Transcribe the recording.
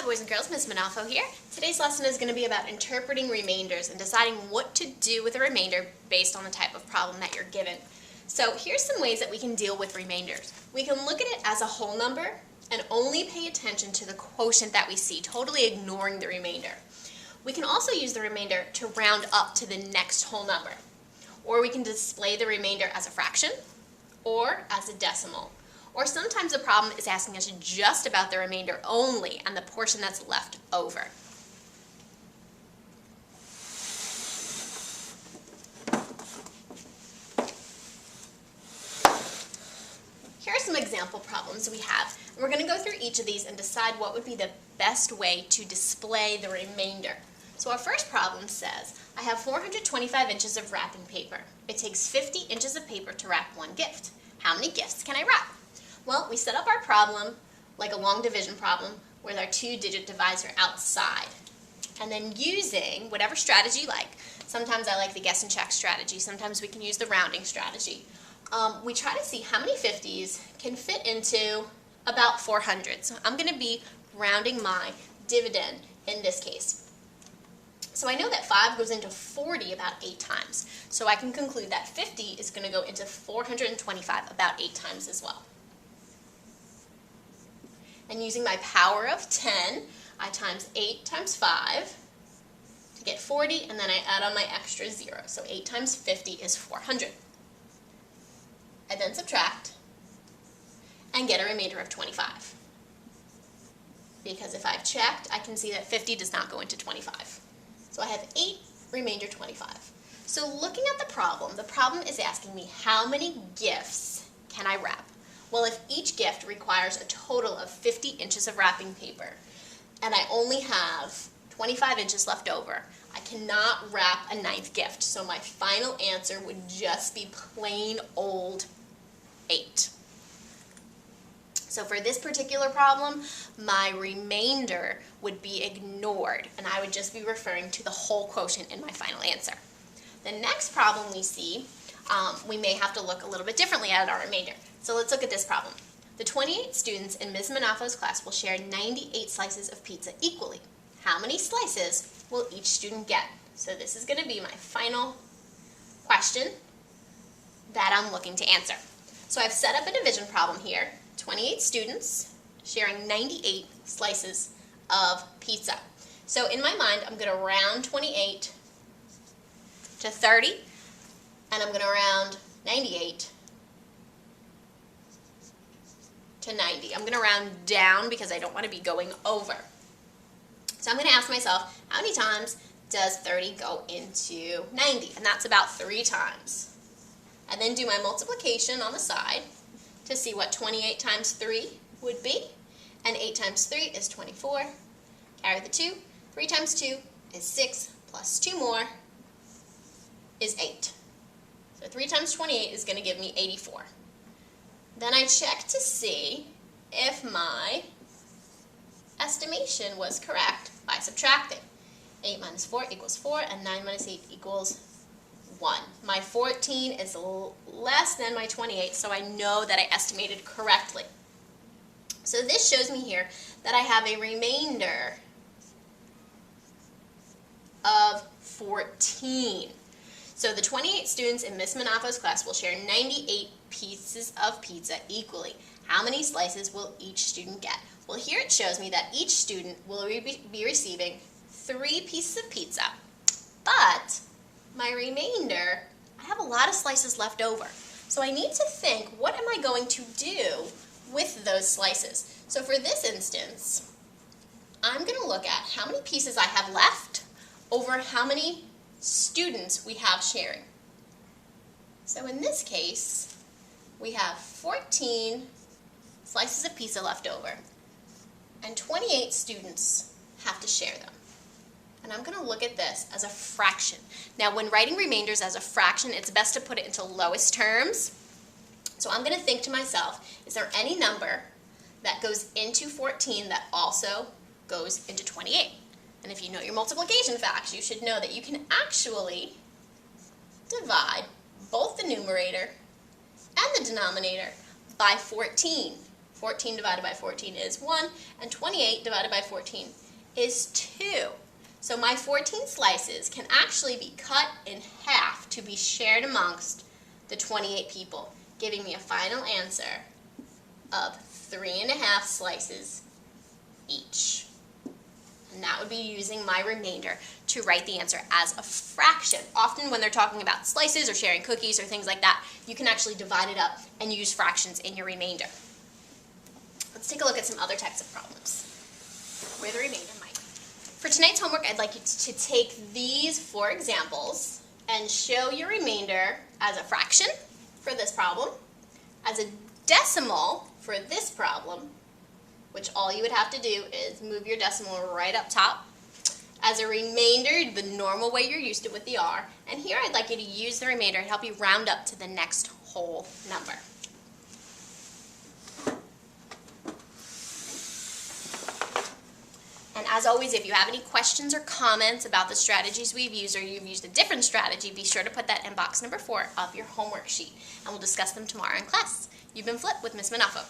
Hi boys and girls, Ms. Manalfo here. Today's lesson is going to be about interpreting remainders and deciding what to do with a remainder based on the type of problem that you're given. So here's some ways that we can deal with remainders. We can look at it as a whole number and only pay attention to the quotient that we see, totally ignoring the remainder. We can also use the remainder to round up to the next whole number. Or we can display the remainder as a fraction or as a decimal. Or sometimes the problem is asking us just about the remainder only and the portion that's left over. Here are some example problems we have. We're going to go through each of these and decide what would be the best way to display the remainder. So our first problem says, I have 425 inches of wrapping paper. It takes 50 inches of paper to wrap one gift. How many gifts can I wrap? Well, we set up our problem like a long division problem with our two-digit divisor outside. And then using whatever strategy you like, sometimes I like the guess and check strategy, sometimes we can use the rounding strategy. We try to see how many 50s can fit into about 400. So I'm going to be rounding my dividend in this case. So I know that 5 goes into 40 about 8 times. So I can conclude that 50 is going to go into 425 about 8 times as well. And using my power of 10, I times 8 times 5 to get 40, and then I add on my extra 0. So 8 times 50 is 400. I then subtract and get a remainder of 25. Because if I've checked, I can see that 50 does not go into 25. So I have 8, remainder 25. So looking at the problem is asking me how many gifts can I wrap? Well, if each gift requires a total of 50 inches of wrapping paper, and I only have 25 inches left over, I cannot wrap a 9th gift. So my final answer would just be plain old 8. So for this particular problem, my remainder would be ignored, and I would just be referring to the whole quotient in my final answer. The next problem we see, we may have to look a little bit differently at our remainder. So let's look at this problem. The 28 students in Ms. Manalfo's class will share 98 slices of pizza equally. How many slices will each student get? So this is going to be my final question that I'm looking to answer. So I've set up a division problem here. 28 students sharing 98 slices of pizza. So in my mind, I'm going to round 28 to 30, and I'm going to round 98 to 90. I'm going to round down because I don't want to be going over. So I'm going to ask myself, how many times does 30 go into 90? And that's about 3 times. And then do my multiplication on the side to see what 28 times 3 would be. And 8 times 3 is 24. Carry the 2. 3 times 2 is 6, plus 2 more is 8. So 3 times 28 is going to give me 84. Then I check to see if my estimation was correct by subtracting. 8 minus 4 equals 4, and 9 minus 8 equals 1. My 14 is less than my 28, so I know that I estimated correctly. So this shows me here that I have a remainder of 14. So the 28 students in Ms. Manalfo's class will share 98 pieces of pizza equally. How many slices will each student get? Well, here it shows me that each student will be receiving 3 pieces of pizza, but my remainder, I have a lot of slices left over. So I need to think, what am I going to do with those slices? So for this instance, I'm going to look at how many pieces I have left over how many students we have sharing. So in this case, we have 14 slices of pizza left over, and 28 students have to share them. And I'm going to look at this as a fraction. Now, when writing remainders as a fraction, it's best to put it into lowest terms. So I'm going to think to myself, is there any number that goes into 14 that also goes into 28? And if you know your multiplication facts, you should know that you can actually divide both the numerator and the denominator by 14. 14 divided by 14 is 1, and 28 divided by 14 is 2. So my 14 slices can actually be cut in half to be shared amongst the 28 people, giving me a final answer of 3½ slices each. And that would be using my remainder to write the answer as a fraction. Often when they're talking about slices or sharing cookies or things like that, you can actually divide it up and use fractions in your remainder. Let's take a look at some other types of problems where the remainder might. For tonight's homework, I'd like you to take these 4 examples and show your remainder as a fraction for this problem, as a decimal for this problem, which all you would have to do is move your decimal right up top, as a remainder the normal way you're used to with the R, and here I'd like you to use the remainder to help you round up to the next whole number. And as always, if you have any questions or comments about the strategies we've used, or you've used a different strategy, be sure to put that in box number 4 of your homework sheet, and we'll discuss them tomorrow in class. You've been Flip with Ms. Manafo.